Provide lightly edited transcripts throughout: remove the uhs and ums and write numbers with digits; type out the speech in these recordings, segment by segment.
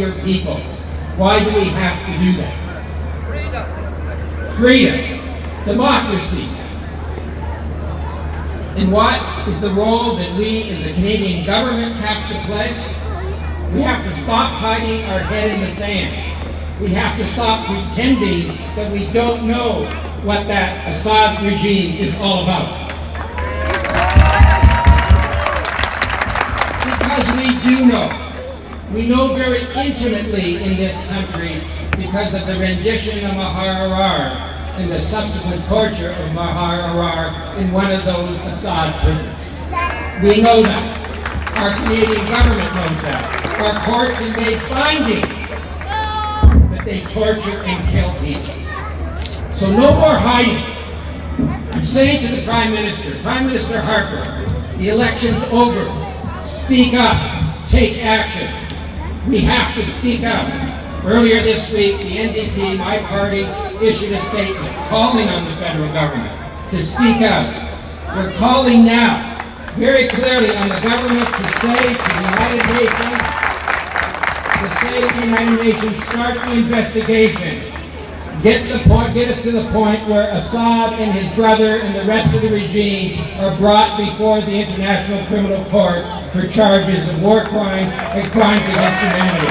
your people. Why do we have to do that? Freedom. Democracy. And what is the role that we as a Canadian government have to play? We have to stop hiding our head in the sand. We have to stop pretending that we don't know what that Assad regime is all about. Because we do know. We know very intimately in this country because of the rendition of Mahar Arar and the subsequent torture of Mahar Arar in one of those Assad prisons. We know that. Our Canadian government knows that. Our courts have made findings that they torture and kill people. So no more hiding. I'm saying to the Prime Minister Harper, the election's over. Speak up. Take action. We have to speak up. Earlier this week, the NDP, my party, issued a statement calling on the federal government to speak out. We're calling now, very clearly, on the government to say to the United Nations, start the investigation. Get us to the point where Assad and his brother and the rest of the regime are brought before the International Criminal Court for charges of war crimes and crimes against humanity.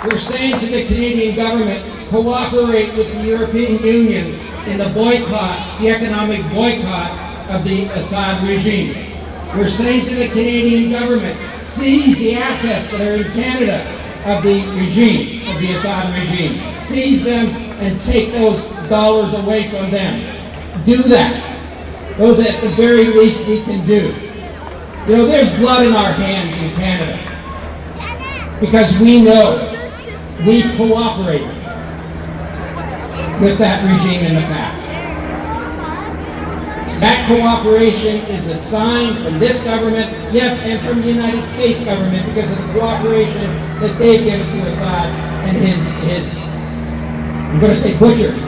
We're saying to the Canadian government, cooperate with the European Union in the boycott, the economic boycott of the Assad regime. We're saying to the Canadian government, seize the assets that are in Canada of the regime, of the Assad regime. Seize them and take those dollars away from them. Do that. Those at the very least we can do. You know, there's blood in our hands in Canada because we know we cooperated with that regime in the past. That cooperation is a sign from this government, yes, and from the United States government, because of the cooperation that they've given to Assad and his I'm going to say butchers,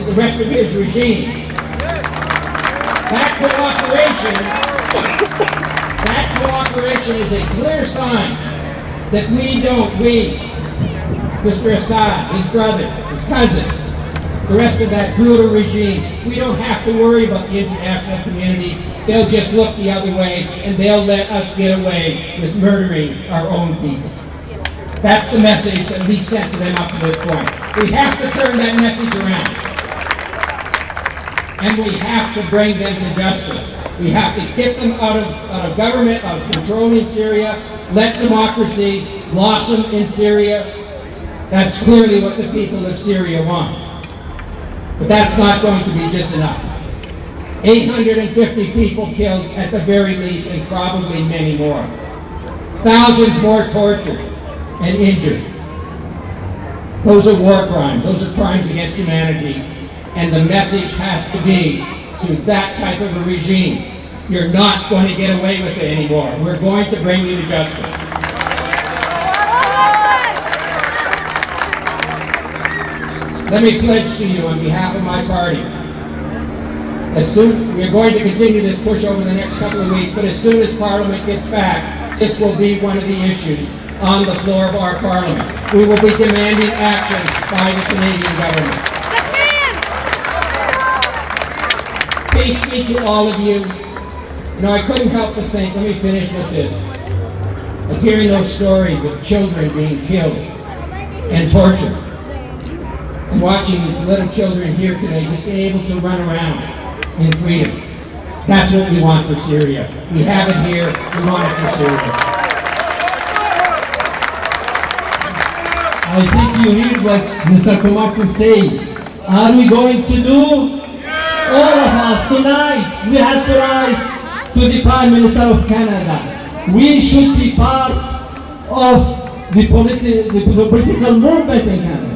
the rest of his regime. That cooperation is a clear sign that Mr. Assad, his brother, his cousin, the rest of that brutal regime, we don't have to worry about the international community. They'll just look the other way and they'll let us get away with murdering our own people. That's the message that we sent to them up to this point. We have to turn that message around. And we have to bring them to justice. We have to get them out of government, out of controlling Syria, let democracy blossom in Syria. That's clearly what the people of Syria want. But that's not going to be just enough. 850 people killed at the very least, and probably many more. Thousands more tortured and injured. Those are war crimes. Those are crimes against humanity. And the message has to be to that type of a regime, you're not going to get away with it anymore. We're going to bring you to justice. Let me pledge to you on behalf of my party, we're going to continue this push over the next couple of weeks, but as soon as Parliament gets back, this will be one of the issues on the floor of our Parliament. We will be demanding action by the Canadian government. Peace be to all of you. You know, I couldn't help but think, let me finish with this, of hearing those stories of children being killed and tortured. And watching little children here today just being able to run around in freedom. That's what we want for Syria. We have it here, we want it for Syria. I think you heard what Mr. Comartin said. Are we going to do? All of us tonight, we have to write to the Prime Minister of Canada. We should be part of the political movement in Canada.